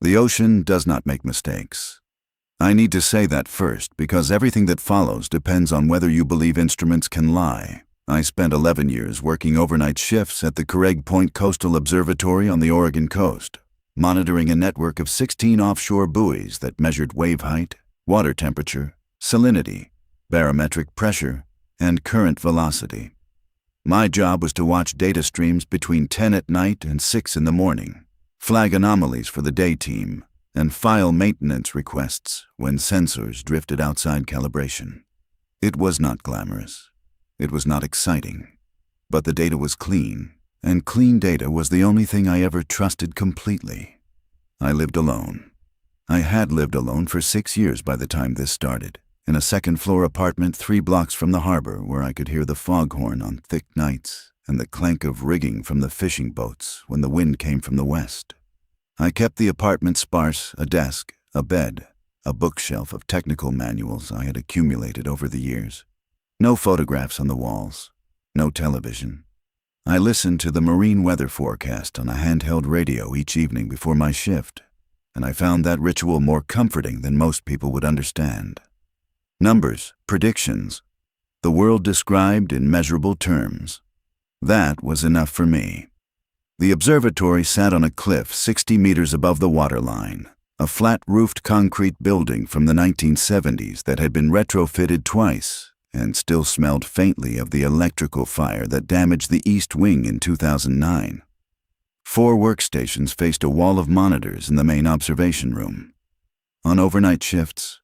The ocean does not make mistakes. I need to say that first because everything that follows depends on whether you believe instruments can lie. I spent 11 years working overnight shifts at the Craig Point Coastal Observatory on the Oregon coast, monitoring a network of 16 offshore buoys that measured wave height, water temperature, salinity, barometric pressure, and current velocity. My job was to watch data streams between 10 at night and 6 in the morning, flag anomalies for the day team, and file maintenance requests when sensors drifted outside calibration. It was not glamorous. It was not exciting. But the data was clean, and clean data was the only thing I ever trusted completely. I lived alone. I had lived alone for 6 years by the time this started, in a second-floor apartment 3 blocks from the harbor where I could hear the foghorn on thick nights and the clank of rigging from the fishing boats when the wind came from the west. I kept the apartment sparse: a desk, a bed, a bookshelf of technical manuals I had accumulated over the years. No photographs on the walls, no television. I listened to the marine weather forecast on a handheld radio each evening before my shift, and I found that ritual more comforting than most people would understand. Numbers, predictions, the world described in measurable terms. That was enough for me. The observatory sat on a cliff 60 meters above the waterline, a flat-roofed concrete building from the 1970s that had been retrofitted twice and still smelled faintly of the electrical fire that damaged the east wing in 2009. 4 workstations faced a wall of monitors in the main observation room. On overnight shifts,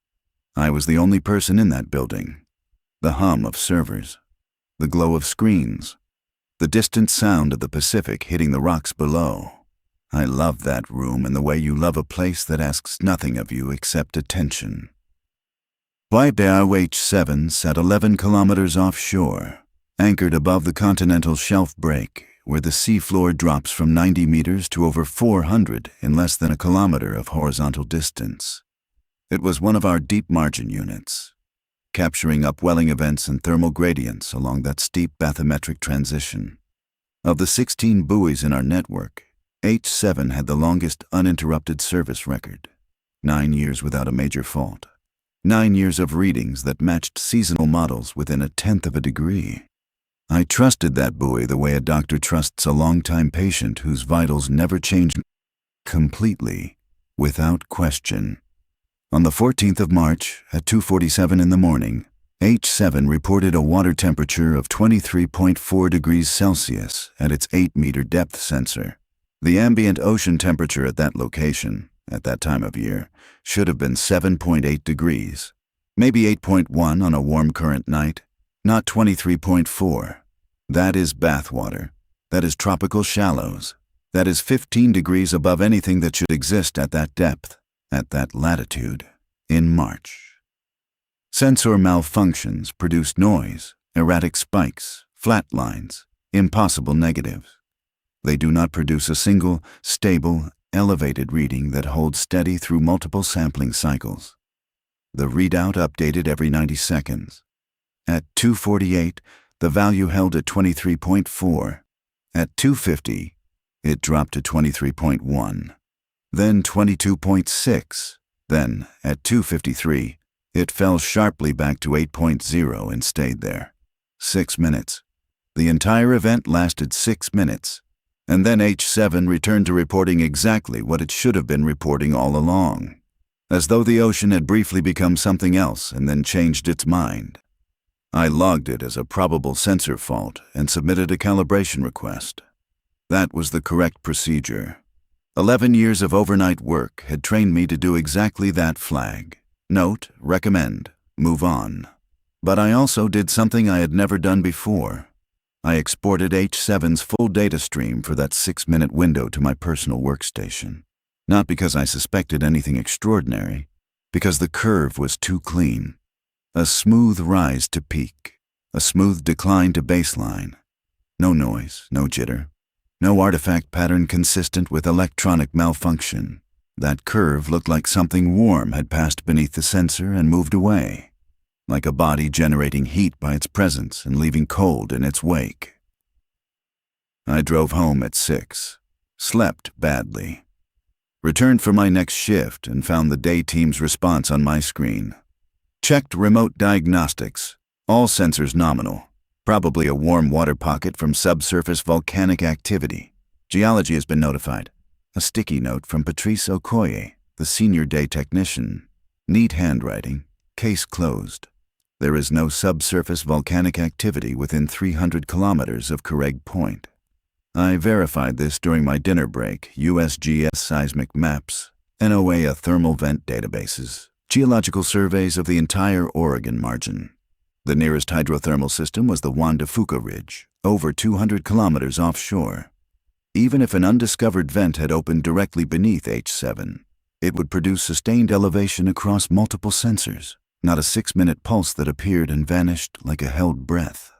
I was the only person in that building. The hum of servers, the glow of screens, the distant sound of the Pacific hitting the rocks below. I loved that room in the way you love a place that asks nothing of you except attention. Buoy H-7 sat 11 kilometers offshore, anchored above the continental shelf break, where the seafloor drops from 90 meters to over 400 in less than a kilometer of horizontal distance. It was one of our deep margin units, capturing upwelling events and thermal gradients along that steep bathymetric transition. Of the 16 buoys in our network, H-7 had the longest uninterrupted service record, 9 years without a major fault, 9 years of readings that matched seasonal models within 1/10 of a degree. I trusted that buoy the way a doctor trusts a longtime patient whose vitals never changed completely, without question. On the 14th of March, at 2:47 in the morning, H-7 reported a water temperature of 23.4 degrees Celsius at its 8-meter depth sensor. The ambient ocean temperature at that location, at that time of year, should have been 7.8 degrees, maybe 8.1 on a warm current night, not 23.4. That is bathwater. That is tropical shallows. That is 15 degrees above anything that should exist at that depth, at that latitude, in March. Sensor malfunctions produced noise, erratic spikes, flat lines, impossible negatives. They do not produce a single, stable, elevated reading that holds steady through multiple sampling cycles. The readout updated every 90 seconds. At 2:48, the value held at 23.4. At 2:50, it dropped to 23.1. Then 22.6. Then, at 2:53, it fell sharply back to 8.0 and stayed there. 6 minutes. The entire event lasted 6 minutes. And then H-7 returned to reporting exactly what it should have been reporting all along, as though the ocean had briefly become something else and then changed its mind. I logged it as a probable sensor fault and submitted a calibration request. That was the correct procedure. 11 years of overnight work had trained me to do exactly that. Flag, note, recommend, move on. But I also did something I had never done before. I exported H-7's full data stream for that 6-minute window to my personal workstation. Not because I suspected anything extraordinary, because the curve was too clean. A smooth rise to peak, a smooth decline to baseline. No noise, no jitter, no artifact pattern consistent with electronic malfunction. That curve looked like something warm had passed beneath the sensor and moved away, like a body generating heat by its presence and leaving cold in its wake. I drove home at 6, slept badly. Returned for my next shift and found the day team's response on my screen. Checked remote diagnostics. All sensors nominal. Probably a warm water pocket from subsurface volcanic activity. Geology has been notified. A sticky note from Patrice Okoye, the senior day technician. Neat handwriting. Case closed. There is no subsurface volcanic activity within 300 kilometers of Craig Point. I verified this during my dinner break. USGS seismic maps, NOAA thermal vent databases, geological surveys of the entire Oregon margin. The nearest hydrothermal system was the Juan de Fuca Ridge, over 200 kilometers offshore. Even if an undiscovered vent had opened directly beneath H-7, it would produce sustained elevation across multiple sensors, not a 6-minute pulse that appeared and vanished like a held breath.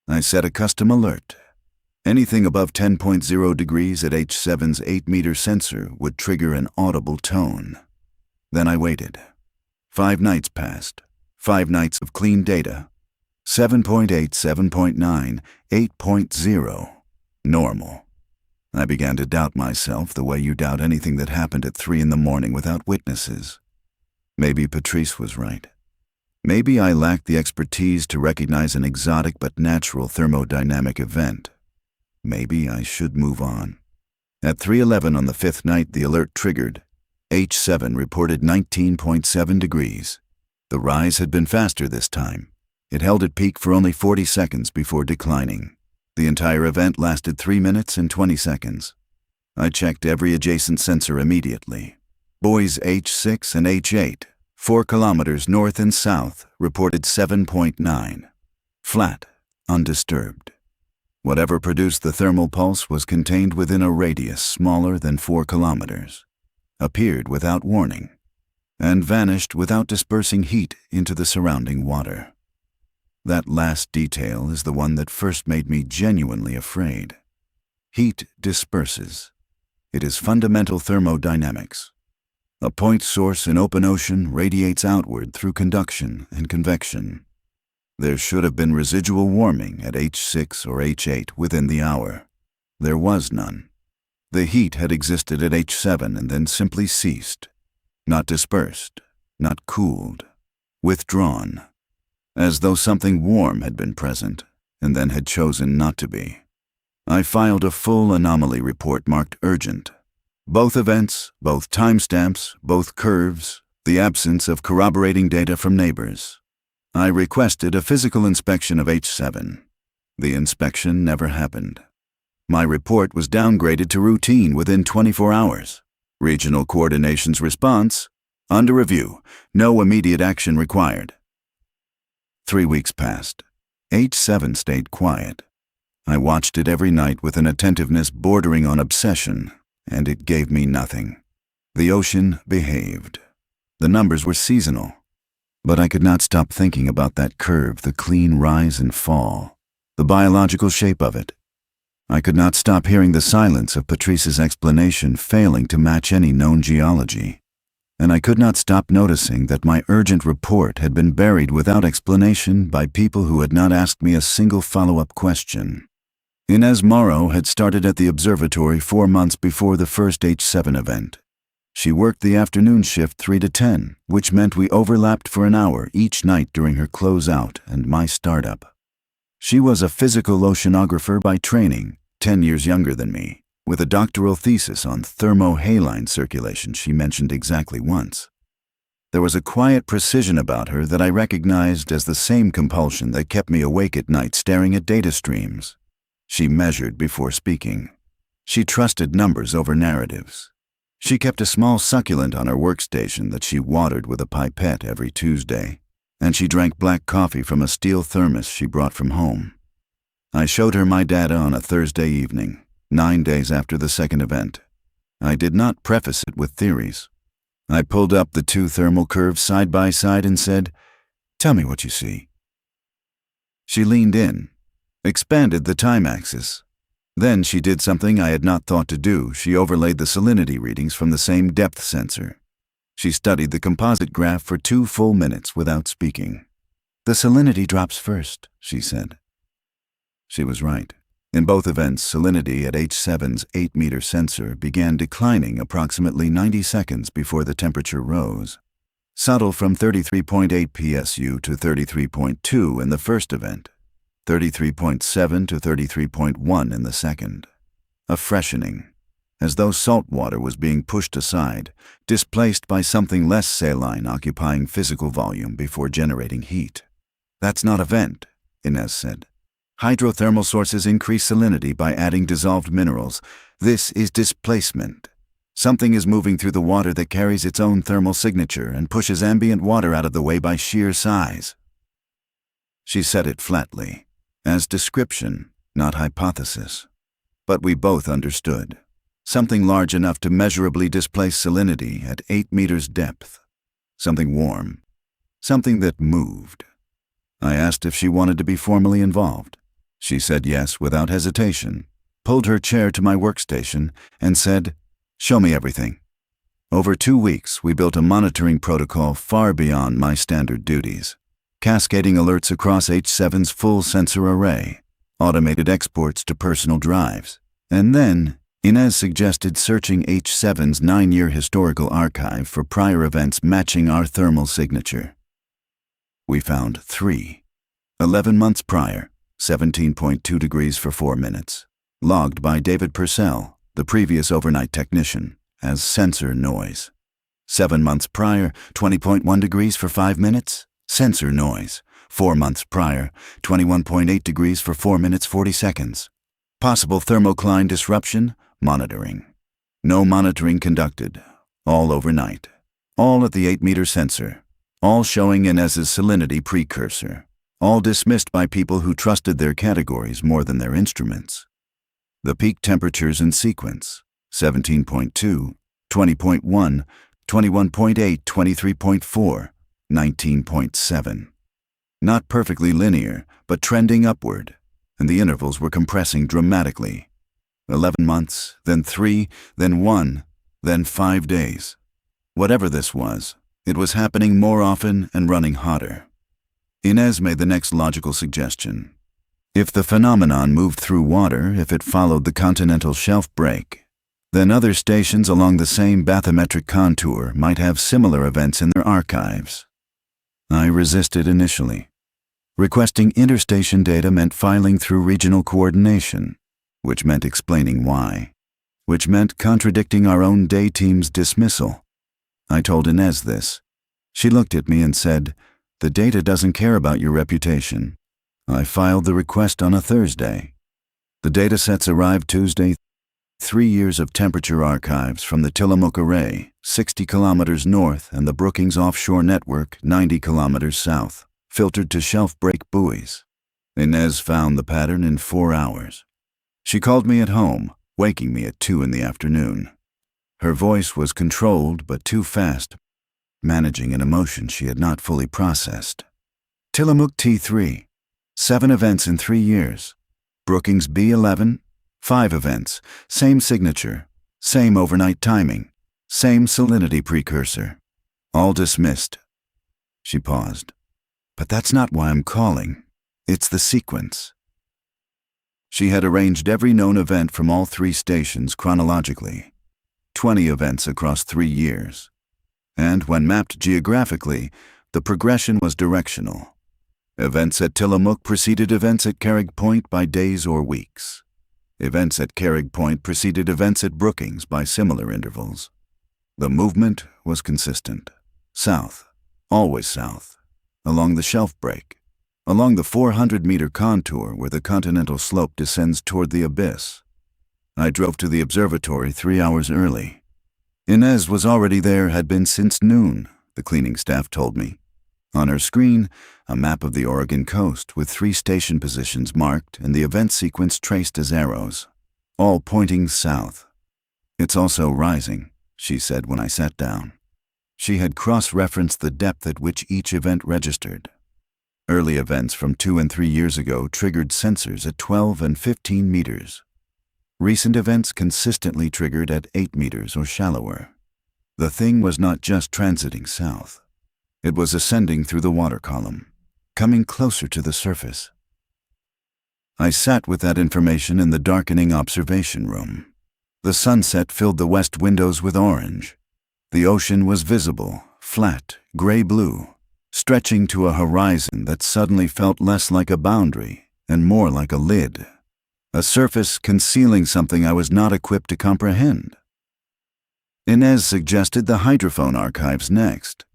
I set a custom alert. Anything above 10.0 degrees at H-7's 8-meter sensor would trigger an audible tone. Then I waited. 5 nights passed. 5 nights of clean data. 7.8, 7.9, 8.0. Normal. I began to doubt myself the way you doubt anything that happened at 3 in the morning without witnesses. Maybe Patrice was right. Maybe I lacked the expertise to recognize an exotic but natural thermodynamic event. Maybe I should move on. At 3:11 on the 5th night, the alert triggered. H-7 reported 19.7 degrees. The rise had been faster this time. It held at peak for only 40 seconds before declining. The entire event lasted 3 minutes and 20 seconds. I checked every adjacent sensor immediately. Buoys H-6 and H-8, 4 kilometers north and south, reported 7.9. Flat, undisturbed. Whatever produced the thermal pulse was contained within a radius smaller than 4 kilometers, appeared without warning, and vanished without dispersing heat into the surrounding water. That last detail is the one that first made me genuinely afraid. Heat disperses. It is fundamental thermodynamics. A point source in open ocean radiates outward through conduction and convection. There should have been residual warming at H-6 or H-8 within the hour. There was none. The heat had existed at H-7 and then simply ceased. Not dispersed, not cooled, withdrawn, as though something warm had been present and then had chosen not to be. I filed a full anomaly report marked urgent. Both events, both timestamps, both curves, the absence of corroborating data from neighbors. I requested a physical inspection of H-7. The inspection never happened. My report was downgraded to routine within 24 hours. Regional Coordination's response: under review, no immediate action required. 3 weeks passed. H-7 stayed quiet. I watched it every night with an attentiveness bordering on obsession, and it gave me nothing. The ocean behaved. The numbers were seasonal. But I could not stop thinking about that curve, the clean rise and fall, the biological shape of it. I could not stop hearing the silence of Patrice's explanation failing to match any known geology. And I could not stop noticing that my urgent report had been buried without explanation by people who had not asked me a single follow-up question. Inez Morrow had started at the observatory 4 months before the first H-7 event. She worked the afternoon shift 3 to 10, which meant we overlapped for an hour each night during her closeout and my startup. She was a physical oceanographer by training, 10 years younger than me, with a doctoral thesis on thermohaline circulation she mentioned exactly once. There was a quiet precision about her that I recognized as the same compulsion that kept me awake at night staring at data streams. She measured before speaking. She trusted numbers over narratives. She kept a small succulent on her workstation that she watered with a pipette every Tuesday, and she drank black coffee from a steel thermos she brought from home. I showed her my data on a Thursday evening, 9 days after the second event. I did not preface it with theories. I pulled up the 2 thermal curves side by side and said, "Tell me what you see." She leaned in, expanded the time axis. Then she did something I had not thought to do. She overlaid the salinity readings from the same depth sensor. She studied the composite graph for 2 full minutes without speaking. "The salinity drops first," she said. She was right. In both events, salinity at H-7's 8-meter sensor began declining approximately 90 seconds before the temperature rose. Subtle from 33.8 psu to 33.2 in the first event, 33.7 to 33.1 in the second. A freshening, as though salt water was being pushed aside, displaced by something less saline occupying physical volume before generating heat. That's not a vent, Inez said. Hydrothermal sources increase salinity by adding dissolved minerals. This is displacement. Something is moving through the water that carries its own thermal signature and pushes ambient water out of the way by sheer size. She said it flatly, as description, not hypothesis. But we both understood. Something large enough to measurably displace salinity at 8 meters depth. Something warm. Something that moved. I asked if she wanted to be formally involved. She said yes without hesitation, pulled her chair to my workstation, and said, "Show me everything." Over 2 weeks, we built a monitoring protocol far beyond my standard duties. Cascading alerts across H-7's full sensor array, automated exports to personal drives. And then, Inez suggested searching H-7's 9-year historical archive for prior events matching our thermal signature. We found 3. 11 months prior, 17.2 degrees for 4 minutes. Logged by David Purcell, the previous overnight technician, as sensor noise. 7 months prior, 20.1 degrees for 5 minutes. Sensor noise. 4 months prior, 21.8 degrees for 4 minutes 40 seconds. Possible thermocline disruption, monitoring. No monitoring conducted. All overnight. All at the 8-meter sensor. All showing Inez's salinity precursor. All dismissed by people who trusted their categories more than their instruments. The peak temperatures in sequence: 17.2, 20.1, 21.8, 23.4, 19.7. Not perfectly linear, but trending upward, and the intervals were compressing dramatically. 11 months, then 3, then 1, then 5 days. Whatever this was, it was happening more often and running hotter. Inez made the next logical suggestion. If the phenomenon moved through water, if it followed the continental shelf break, then other stations along the same bathymetric contour might have similar events in their archives. I resisted initially. Requesting interstation data meant filing through regional coordination, which meant explaining why, which meant contradicting our own day team's dismissal. I told Inez this. She looked at me and said, "The data doesn't care about your reputation." I filed the request on a Thursday. The datasets arrived Tuesday. 3 years of temperature archives from the Tillamook Array, 60 kilometers north, and the Brookings offshore network, 90 kilometers south, filtered to shelf break buoys. Inez found the pattern in 4 hours. She called me at home, waking me at 2 in the afternoon. Her voice was controlled but too fast, managing an emotion she had not fully processed. Tillamook T3, 7 events in 3 years. Brookings B11, 5 events, same signature, same overnight timing, same salinity precursor. All dismissed. She paused. But that's not why I'm calling. It's the sequence. She had arranged every known event from all 3 stations chronologically. 20 events across 3 years. And when mapped geographically, the progression was directional. Events at Tillamook preceded events at Carrig Point by days or weeks. Events at Carrig Point preceded events at Brookings by similar intervals. The movement was consistent. South, always south, along the shelf break, along the 400-meter contour where the continental slope descends toward the abyss. I drove to the observatory 3 hours early. Inez was already there, had been since noon, the cleaning staff told me. On her screen, a map of the Oregon coast with 3 station positions marked and the event sequence traced as arrows, all pointing south. "It's also rising," she said when I sat down. She had cross-referenced the depth at which each event registered. Early events from 2 and 3 years ago triggered sensors at 12 and 15 meters. Recent events consistently triggered at 8 meters or shallower. The thing was not just transiting south. It was ascending through the water column, coming closer to the surface. I sat with that information in the darkening observation room. The sunset filled the west windows with orange. The ocean was visible, flat, gray-blue, stretching to a horizon that suddenly felt less like a boundary and more like a lid, a surface concealing something I was not equipped to comprehend. Inez suggested the hydrophone archives next.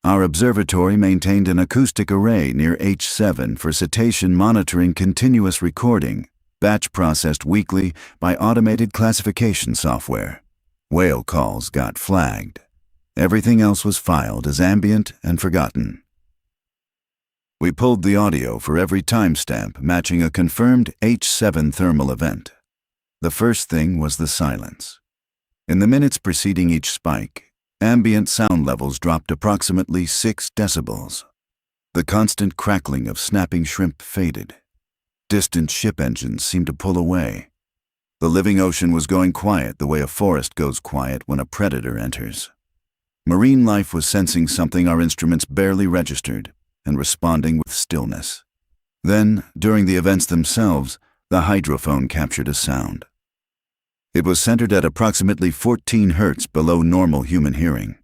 Our observatory maintained an acoustic array near H-7 for cetacean monitoring, continuous recording, batch processed weekly by automated classification software. Whale calls got flagged. Everything else was filed as ambient and forgotten. We pulled the audio for every timestamp matching a confirmed H-7 thermal event. The first thing was the silence. In the minutes preceding each spike, ambient sound levels dropped approximately 6 decibels. The constant crackling of snapping shrimp faded. Distant ship engines seemed to pull away. The living ocean was going quiet the way a forest goes quiet when a predator enters. Marine life was sensing something our instruments barely registered and responding with stillness. Then, during the events themselves, the hydrophone captured a sound. It was centered at approximately 14 hertz below normal human hearing.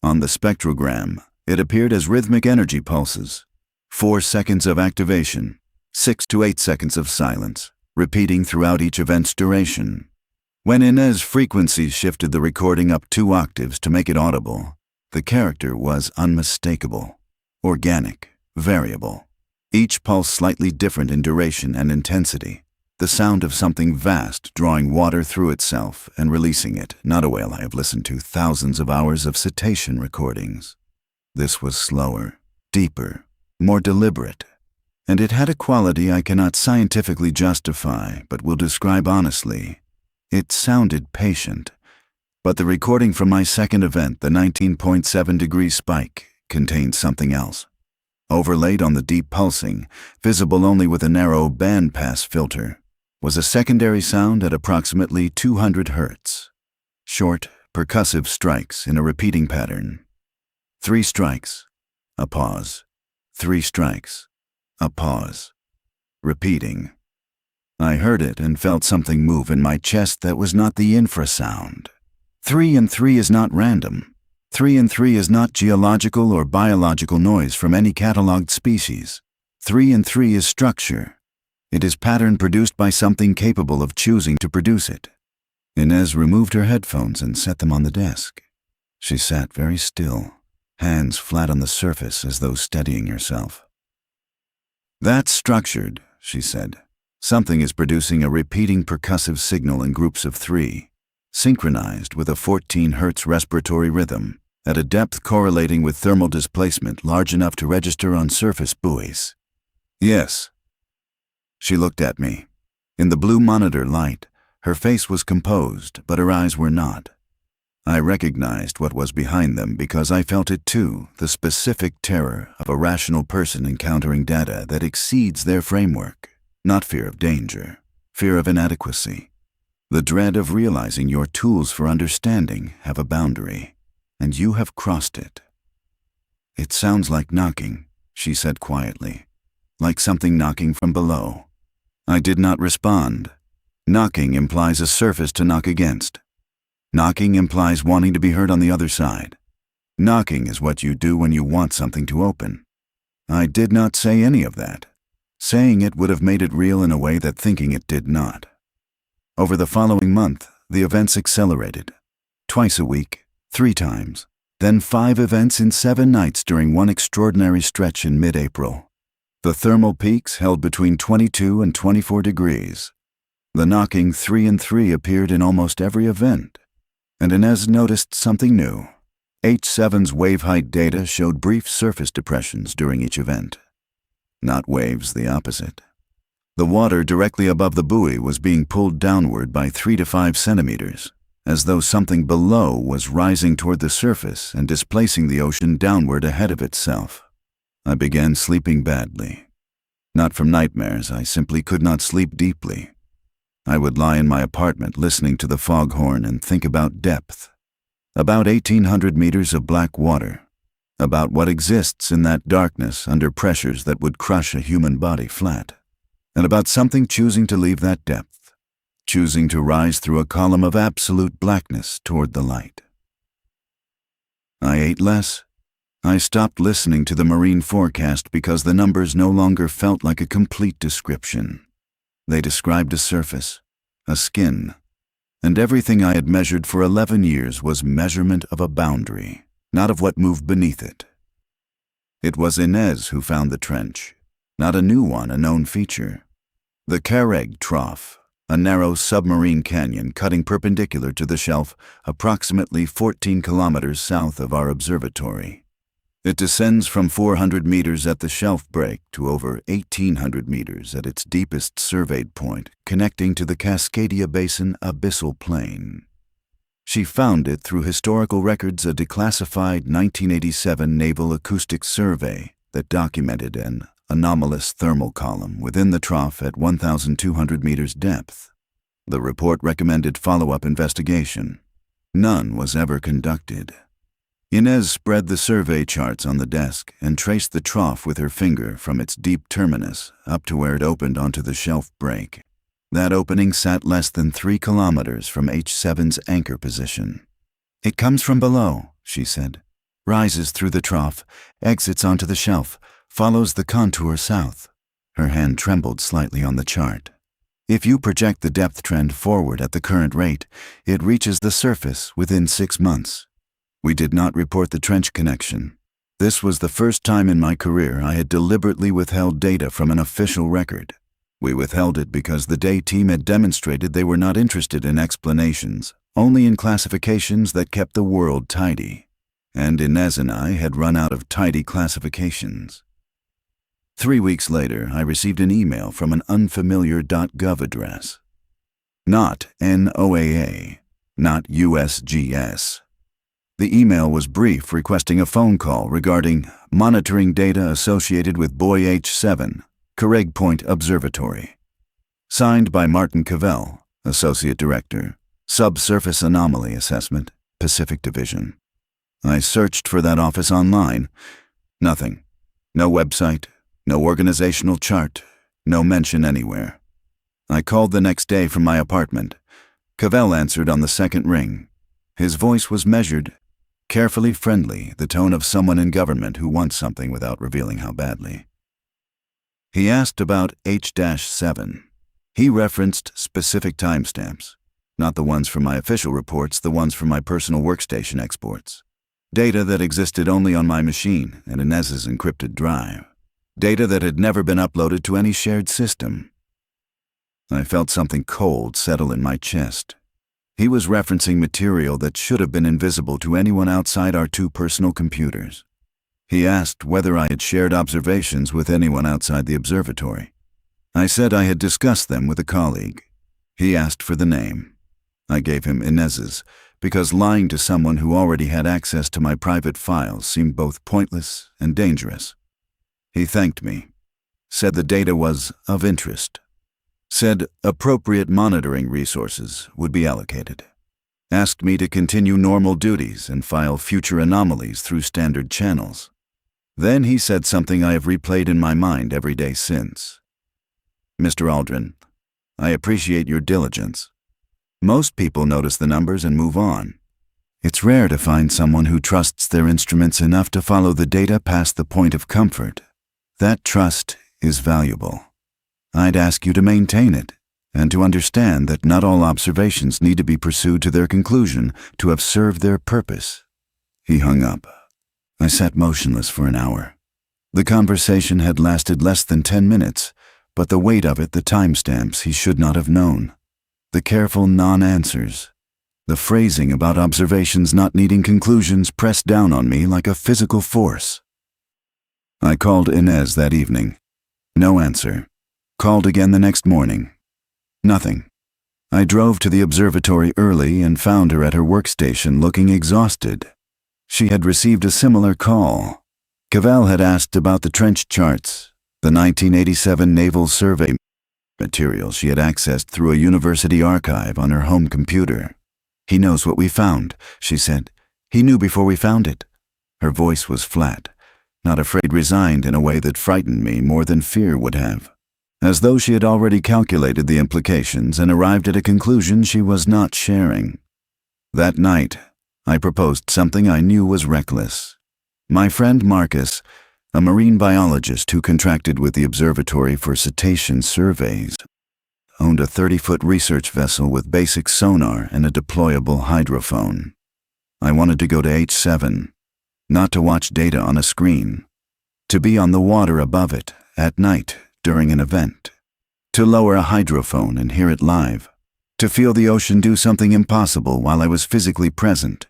On the spectrogram, it appeared as rhythmic energy pulses, 4 seconds of activation, 6 to 8 seconds of silence, repeating throughout each event's duration. When Inez frequencies shifted the recording up 2 octaves to make it audible, the character was unmistakable, organic, variable, each pulse slightly different in duration and intensity. The sound of something vast drawing water through itself and releasing it, not a whale I have listened to thousands of hours of cetacean recordings. This was slower, deeper, more deliberate, and it had a quality I cannot scientifically justify but will describe honestly. It sounded patient, but the recording from my second event, the 19.7-degree spike, contained something else. Overlaid on the deep pulsing, visible only with a narrow bandpass filter, was a secondary sound at approximately 200 hertz. Short, percussive strikes in a repeating pattern. 3 strikes, a pause. 3 strikes, a pause. Repeating. I heard it and felt something move in my chest that was not the infrasound. 3 and 3 is not random. 3 and 3 is not geological or biological noise from any cataloged species. 3 and 3 is structure. It is pattern produced by something capable of choosing to produce it. Inez removed her headphones and set them on the desk. She sat very still, hands flat on the surface as though steadying herself. That's structured, she said. Something is producing a repeating percussive signal in groups of 3, synchronized with a 14 hertz respiratory rhythm, at a depth correlating with thermal displacement large enough to register on surface buoys. Yes. She looked at me. In the blue monitor light, her face was composed, but her eyes were not. I recognized what was behind them because I felt it too, the specific terror of a rational person encountering data that exceeds their framework. Not fear of danger, fear of inadequacy. The dread of realizing your tools for understanding have a boundary, and you have crossed it. It sounds like knocking, she said quietly, like something knocking from below. I did not respond. Knocking implies a surface to knock against. Knocking implies wanting to be heard on the other side. Knocking is what you do when you want something to open. I did not say any of that. Saying it would have made it real in a way that thinking it did not. Over the following month, the events accelerated. Twice a week, 3 times, then 5 events in 7 nights during one extraordinary stretch in mid-April. The thermal peaks held between 22 and 24 degrees. The knocking 3 and 3 appeared in almost every event. And Inez noticed something new. H-7's wave height data showed brief surface depressions during each event. Not waves, the opposite. The water directly above the buoy was being pulled downward by 3 to 5 centimeters, as though something below was rising toward the surface and displacing the ocean downward ahead of itself. I began sleeping badly. Not from nightmares, I simply could not sleep deeply. I would lie in my apartment listening to the foghorn and think about depth, about 1,800 meters of black water, about what exists in that darkness under pressures that would crush a human body flat. and about something choosing to leave that depth, choosing to rise through a column of absolute blackness toward the light. I ate less. I stopped listening to the marine forecast because the numbers no longer felt like a complete description. They described a surface, a skin, and everything I had measured for 11 years was measurement of a boundary, not of what moved beneath it. It was Inez who found the trench, not a new one, a known feature. The Carreg Trough, a narrow submarine canyon cutting perpendicular to the shelf approximately 14 kilometers south of our observatory. It descends from 400 meters at the shelf break to over 1,800 meters at its deepest surveyed point, connecting to the Cascadia Basin abyssal plain. She found it through historical records, a declassified 1987 Naval Acoustic Survey that documented an anomalous thermal column within the trough at 1,200 meters depth. The report recommended follow-up investigation. None was ever conducted. Inez spread the survey charts on the desk and traced the trough with her finger from its deep terminus up to where it opened onto the shelf break. That opening sat less than 3 kilometers from H-7's anchor position. "It comes from below," she said, "rises through the trough, exits onto the shelf, follows the contour south." Her hand trembled slightly on the chart. "If you project the depth trend forward at the current rate, it reaches the surface within 6 months. We did not report the trench connection. This was the first time in my career I had deliberately withheld data from an official record. We withheld it because the day team had demonstrated they were not interested in explanations, only in classifications that kept the world tidy. And Inez and I had run out of tidy classifications. 3 weeks later, I received an email from an unfamiliar .gov address. Not NOAA, not USGS. The email was brief, requesting a phone call regarding monitoring data associated with Buoy H-7, Carreg Point Observatory. Signed by Martin Cavell, Associate Director, Subsurface Anomaly Assessment, Pacific Division. I searched for that office online. Nothing. No website, no organizational chart, no mention anywhere. I called the next day from my apartment. Cavell answered on the second ring. His voice was measured, carefully friendly, the tone of someone in government who wants something without revealing how badly. He asked about H-7. He referenced specific timestamps, not the ones from my official reports, the ones from my personal workstation exports. Data that existed only on my machine and Inez's encrypted drive. Data that had never been uploaded to any shared system. I felt something cold settle in my chest. He was referencing material that should have been invisible to anyone outside our 2 personal computers. He asked whether I had shared observations with anyone outside the observatory. I said I had discussed them with a colleague. He asked for the name. I gave him Inez's, because lying to someone who already had access to my private files seemed both pointless and dangerous. He thanked me, said the data was of interest, said appropriate monitoring resources would be allocated, asked me to continue normal duties and file future anomalies through standard channels. Then he said something I have replayed in my mind every day since. "Mr. Aldrin, I appreciate your diligence. Most people notice the numbers and move on. It's rare to find someone who trusts their instruments enough to follow the data past the point of comfort. That trust is valuable. I'd ask you to maintain it, and to understand that not all observations need to be pursued to their conclusion to have served their purpose." He hung up. I sat motionless for an hour. The conversation had lasted less than 10 minutes, but the weight of it, the timestamps he should not have known. The careful non-answers. The phrasing about observations not needing conclusions pressed down on me like a physical force. I called Inez that evening. No answer. Called again the next morning. Nothing. I drove to the observatory early and found her at her workstation looking exhausted. She had received a similar call. Cavell had asked about the trench charts, the 1987 Naval Survey material she had accessed through a university archive on her home computer. "He knows what we found," she said. "He knew before we found it." Her voice was flat, not afraid, resigned in a way that frightened me more than fear would have. as though she had already calculated the implications and arrived at a conclusion she was not sharing. That night, I proposed something I knew was reckless. My friend Marcus, a marine biologist who contracted with the Observatory for cetacean surveys, owned a 30-foot research vessel with basic sonar and a deployable hydrophone. I wanted to go to H-7, not to watch data on a screen, to be on the water above it at night during an event, to lower a hydrophone and hear it live, to feel the ocean do something impossible while I was physically present.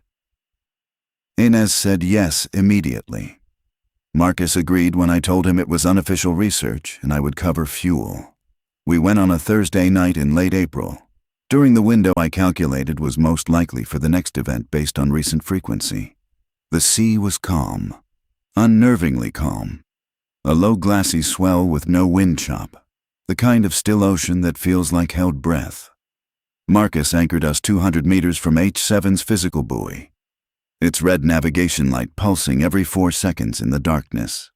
Inez said yes immediately. Marcus agreed when I told him it was unofficial research and I would cover fuel. We went on a Thursday night in late April, during the window I calculated was most likely for the next event based on recent frequency. The sea was calm, unnervingly calm, a low glassy swell with no wind chop, the kind of still ocean that feels like held breath. Marcus anchored us 200 meters from H-7's physical buoy, its red navigation light pulsing every 4 seconds in the darkness.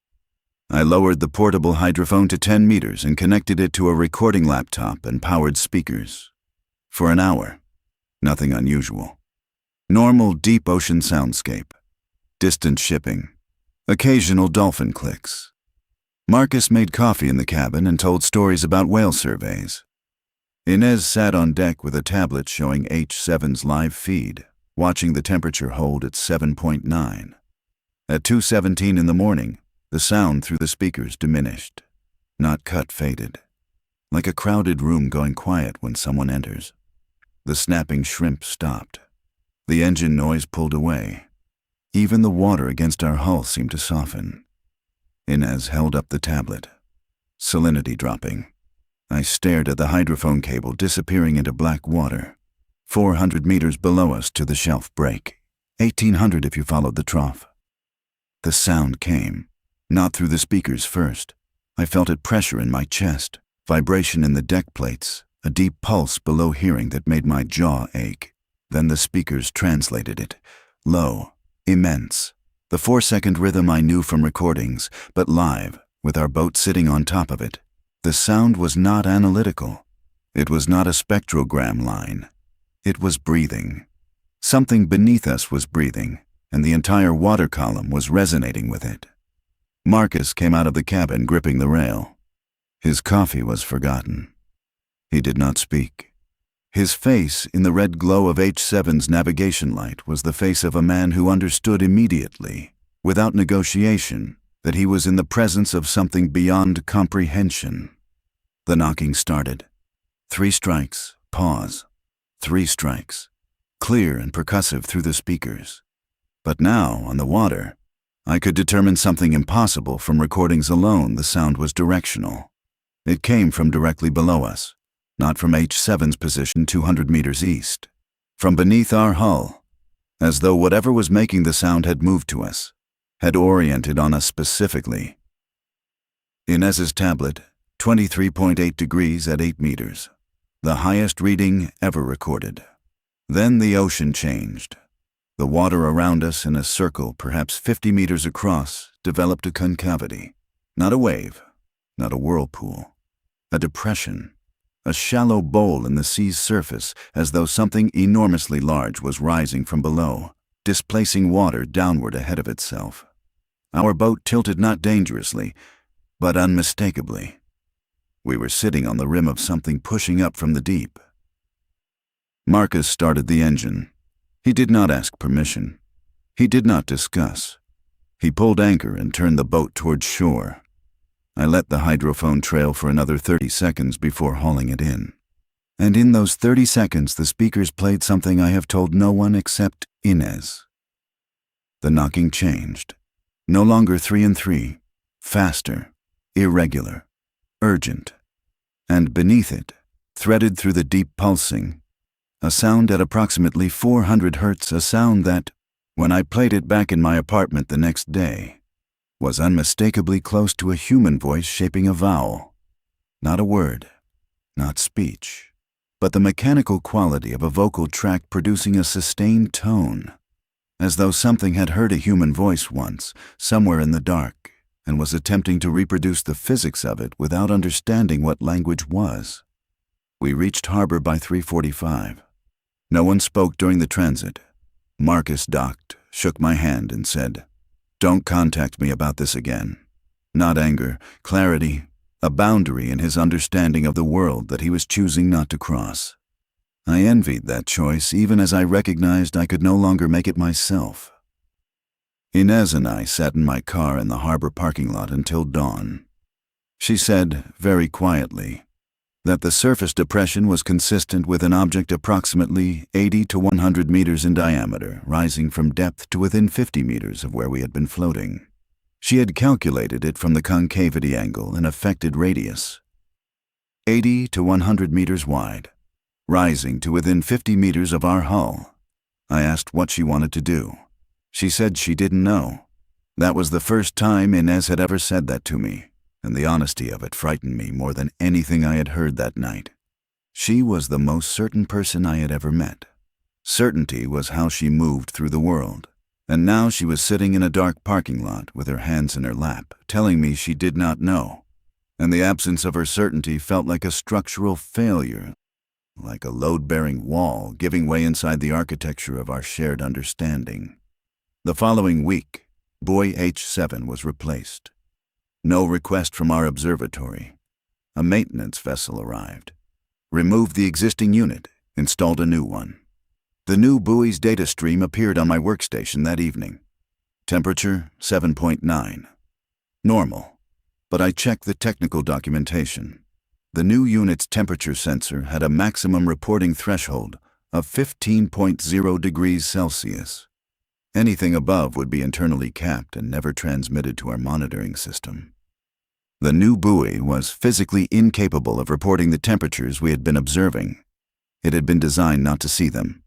I lowered the portable hydrophone to 10 meters and connected it to a recording laptop and powered speakers. For an hour, nothing unusual. Normal deep ocean soundscape, distant shipping, occasional dolphin clicks. Marcus made coffee in the cabin and told stories about whale surveys. Inez sat on deck with a tablet showing H-7's live feed, watching the temperature hold at 7.9. At 2:17 in the morning, the sound through the speakers diminished, not cut faded, like a crowded room going quiet when someone enters. The snapping shrimp stopped. The engine noise pulled away. Even the water against our hull seemed to soften. Inez held up the tablet, salinity dropping. I stared at the hydrophone cable disappearing into black water, 400 meters below us to the shelf break, 1,800 if you followed the trough. The sound came. Not through the speakers first. I felt it pressure in my chest, vibration in the deck plates, a deep pulse below hearing that made my jaw ache. Then the speakers translated it. Low, immense. The 4-second rhythm I knew from recordings, but live, with our boat sitting on top of it. The sound was not analytical. It was not a spectrogram line. It was breathing. Something beneath us was breathing, and the entire water column was resonating with it. Marcus came out of the cabin gripping the rail. His coffee was forgotten. He did not speak. His face, in the red glow of H-7's navigation light, was the face of a man who understood immediately, without negotiation, that he was in the presence of something beyond comprehension. The knocking started. 3 strikes, pause. 3 strikes, clear and percussive through the speakers. But now, on the water, I could determine something impossible from recordings alone. The sound was directional. It came from directly below us, not from H-7's position 200 meters east. From beneath our hull, as though whatever was making the sound had moved to us, had oriented on us specifically. Inez's tablet, 23.8 degrees at 8 meters, the highest reading ever recorded. Then the ocean changed. The water around us in a circle, perhaps 50 meters across, developed a concavity. Not a wave, not a whirlpool. A depression, a shallow bowl in the sea's surface, as though something enormously large was rising from below, displacing water downward ahead of itself. Our boat tilted not dangerously, but unmistakably. We were sitting on the rim of something pushing up from the deep. Marcus started the engine. He did not ask permission. He did not discuss. He pulled anchor and turned the boat toward shore. I let the hydrophone trail for another 30 seconds before hauling it in. And in those 30 seconds, the speakers played something I have told no one except Inez. The knocking changed. No longer 3 and 3, faster, irregular, urgent. And beneath it, threaded through the deep pulsing, a sound at approximately 400 hertz, a sound that, when I played it back in my apartment the next day, was unmistakably close to a human voice shaping a vowel. Not a word, not speech, but the mechanical quality of a vocal track producing a sustained tone, as though something had heard a human voice once, somewhere in the dark, and was attempting to reproduce the physics of it without understanding what language was. We reached harbor by 3:45. No one spoke during the transit. Marcus docked, shook my hand, and said, "Don't contact me about this again." Not anger, clarity, a boundary in his understanding of the world that he was choosing not to cross. I envied that choice even as I recognized I could no longer make it myself. Inez and I sat in my car in the harbor parking lot until dawn. She said, very quietly, that the surface depression was consistent with an object approximately 80 to 100 meters in diameter, rising from depth to within 50 meters of where we had been floating. She had calculated it from the concavity angle and affected radius. 80 to 100 meters wide, rising to within 50 meters of our hull. I asked what she wanted to do. She said she didn't know. That was the first time Inez had ever said that to me, and the honesty of it frightened me more than anything I had heard that night. She was the most certain person I had ever met. Certainty was how she moved through the world, and now she was sitting in a dark parking lot with her hands in her lap, telling me she did not know, and the absence of her certainty felt like a structural failure, like a load-bearing wall giving way inside the architecture of our shared understanding. The following week, Buoy H-7 was replaced. No request from our observatory. A maintenance vessel arrived. Removed the existing unit, installed a new one. The new buoy's data stream appeared on my workstation that evening. Temperature 7.9. Normal, but I checked the technical documentation. The new unit's temperature sensor had a maximum reporting threshold of 15.0 degrees Celsius. Anything above would be internally capped and never transmitted to our monitoring system. The new buoy was physically incapable of reporting the temperatures we had been observing. It had been designed not to see them.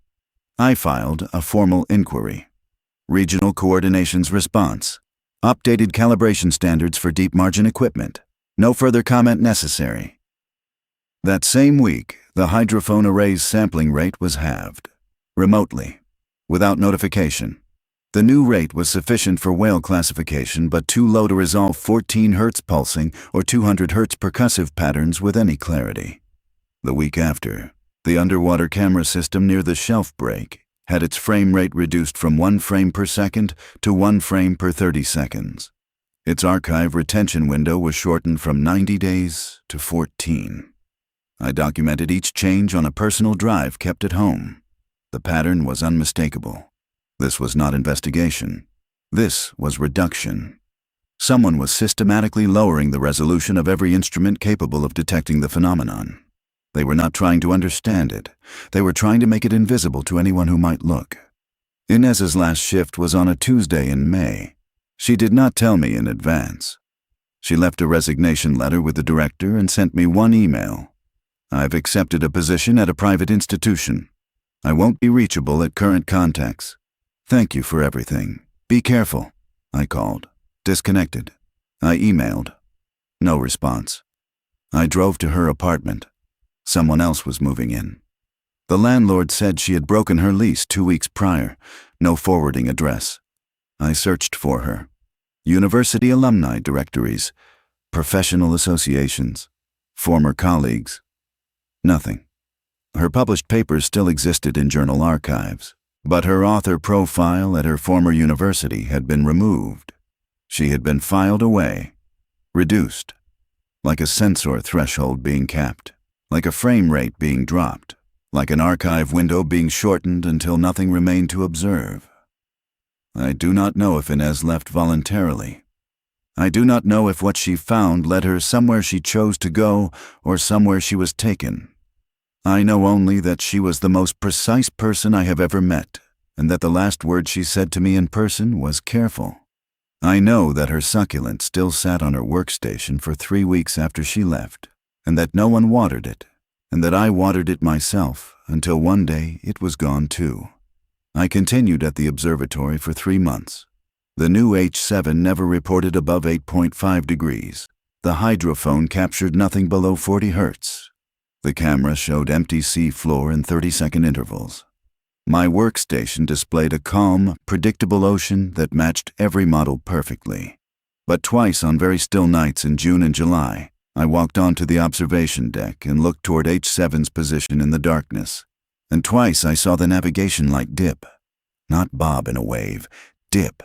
I filed a formal inquiry. Regional Coordination's response: updated calibration standards for deep margin equipment. No further comment necessary. That same week, the hydrophone array's sampling rate was halved. Remotely, without notification. The new rate was sufficient for whale classification but too low to resolve 14 Hz pulsing or 200 Hz percussive patterns with any clarity. The week after, the underwater camera system near the shelf break had its frame rate reduced from 1 frame per second to 1 frame per 30 seconds. Its archive retention window was shortened from 90 days to 14. I documented each change on a personal drive kept at home. The pattern was unmistakable. This was not investigation. This was reduction. Someone was systematically lowering the resolution of every instrument capable of detecting the phenomenon. They were not trying to understand it. They were trying to make it invisible to anyone who might look. Inez's last shift was on a Tuesday in May. She did not tell me in advance. She left a resignation letter with the director and sent me one email. I've accepted a position at a private institution. I won't be reachable at current contacts. Thank you for everything. Be careful. I called. Disconnected. I emailed. No response. I drove to her apartment. Someone else was moving in. The landlord said she had broken her lease 2 weeks prior. No forwarding address. I searched for her. University alumni directories, professional associations, former colleagues. Nothing. Her published papers still existed in journal archives, but her author profile at her former university had been removed. She had been filed away, reduced, like a censor threshold being capped, like a frame rate being dropped, like an archive window being shortened until nothing remained to observe. I do not know if Inez left voluntarily. I do not know if what she found led her somewhere she chose to go or somewhere she was taken. I know only that she was the most precise person I have ever met, and that the last word she said to me in person was careful. I know that her succulent still sat on her workstation for 3 weeks after she left, and that no one watered it, and that I watered it myself until one day it was gone too. I continued at the observatory for 3 months. The new H-7 never reported above 8.5 degrees. The hydrophone captured nothing below 40 Hz. The camera showed empty sea floor in 30-second intervals. My workstation displayed a calm, predictable ocean that matched every model perfectly. But twice on very still nights in June and July, I walked onto the observation deck and looked toward H-7's position in the darkness. And twice I saw the navigation light dip. Not bob in a wave, dip.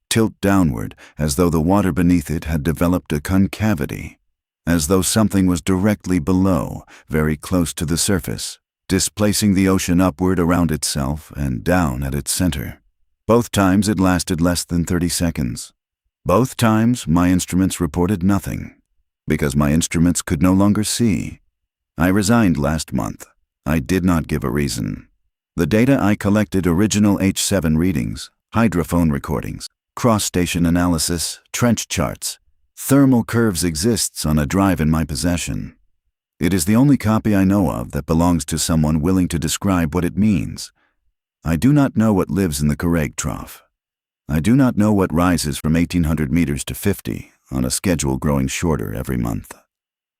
Tilt downward, as though the water beneath it had developed a concavity. As though something was directly below, very close to the surface, displacing the ocean upward around itself and down at its center. Both times it lasted less than 30 seconds. Both times my instruments reported nothing, because my instruments could no longer see. I resigned last month. I did not give a reason. The data I collected: original H-7 readings, hydrophone recordings, cross-station analysis, trench charts, thermal curves exists on a drive in my possession. It is the only copy I know of that belongs to someone willing to describe what it means. I do not know what lives in the Craig Trough. I do not know what rises from 1,800 meters to 50 on a schedule growing shorter every month.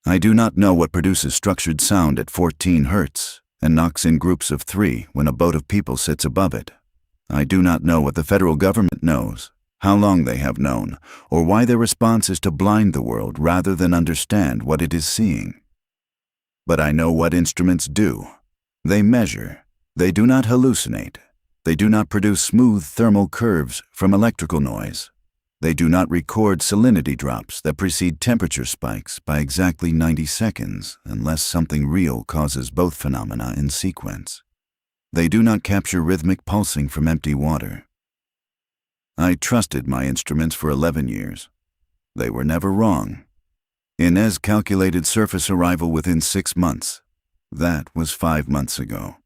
I do not know what produces structured sound at 14 hertz and knocks in groups of 3 when a boat of people sits above it. I do not know what the federal government knows, how long they have known, or why their response is to blind the world rather than understand what it is seeing. But I know what instruments do. They measure. They do not hallucinate. They do not produce smooth thermal curves from electrical noise. They do not record salinity drops that precede temperature spikes by exactly 90 seconds unless something real causes both phenomena in sequence. They do not capture rhythmic pulsing from empty water. I trusted my instruments for 11 years. They were never wrong. Inez calculated surface arrival within 6 months. That was 5 months ago.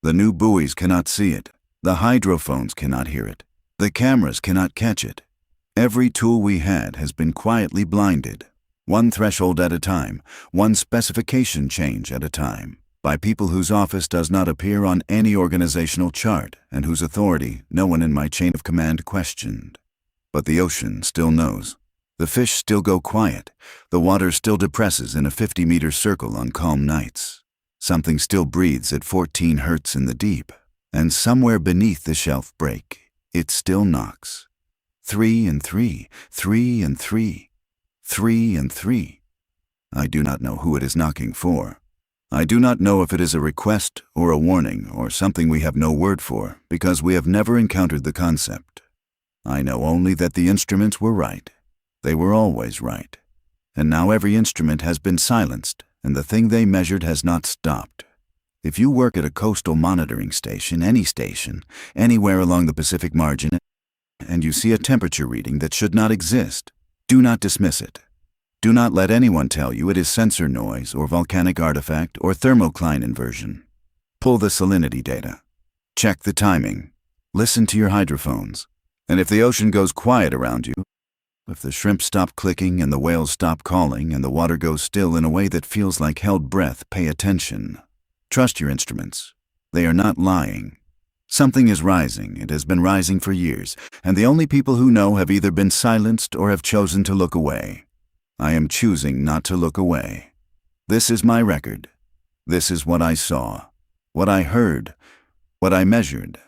The new buoys cannot see it. The hydrophones cannot hear it. The cameras cannot catch it. Every tool we had has been quietly blinded, one threshold at a time, one specification change at a time, by people whose office does not appear on any organizational chart and whose authority no one in my chain of command questioned. But the ocean still knows. The fish still go quiet. The water still depresses in a 50-meter circle on calm nights. Something still breathes at 14 hertz in the deep. And somewhere beneath the shelf break, it still knocks. 3 and 3, 3 and 3, 3 and 3. I do not know who it is knocking for. I do not know if it is a request or a warning or something we have no word for because we have never encountered the concept. I know only that the instruments were right. They were always right. And now every instrument has been silenced and the thing they measured has not stopped. If you work at a coastal monitoring station, anywhere along the Pacific margin, and you see a temperature reading that should not exist, do not dismiss it. Do not let anyone tell you it is sensor noise or volcanic artifact or thermocline inversion. Pull the salinity data. Check the timing. Listen to your hydrophones. And if the ocean goes quiet around you, if the shrimp stop clicking and the whales stop calling and the water goes still in a way that feels like held breath, pay attention. Trust your instruments. They are not lying. Something is rising. It has been rising for years, and the only people who know have either been silenced or have chosen to look away. I am choosing not to look away. This is my record. This is what I saw, what I heard, what I measured.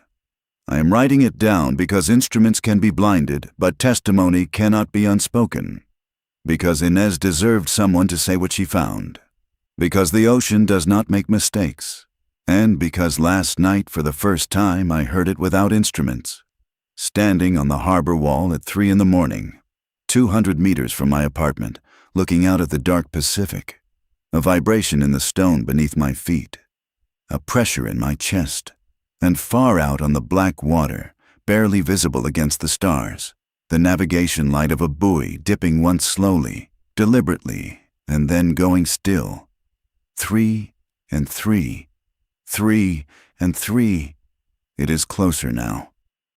I am writing it down because instruments can be blinded, but testimony cannot be unspoken. Because Inez deserved someone to say what she found. Because the ocean does not make mistakes. And because last night, for the first time, I heard it without instruments. Standing on the harbor wall at 3 in the morning, 200 meters from my apartment, looking out at the dark Pacific. A vibration in the stone beneath my feet. A pressure in my chest. And far out on the black water, barely visible against the stars, the navigation light of a buoy dipping once slowly, deliberately, and then going still. 3 and 3. 3 and 3. It is closer now.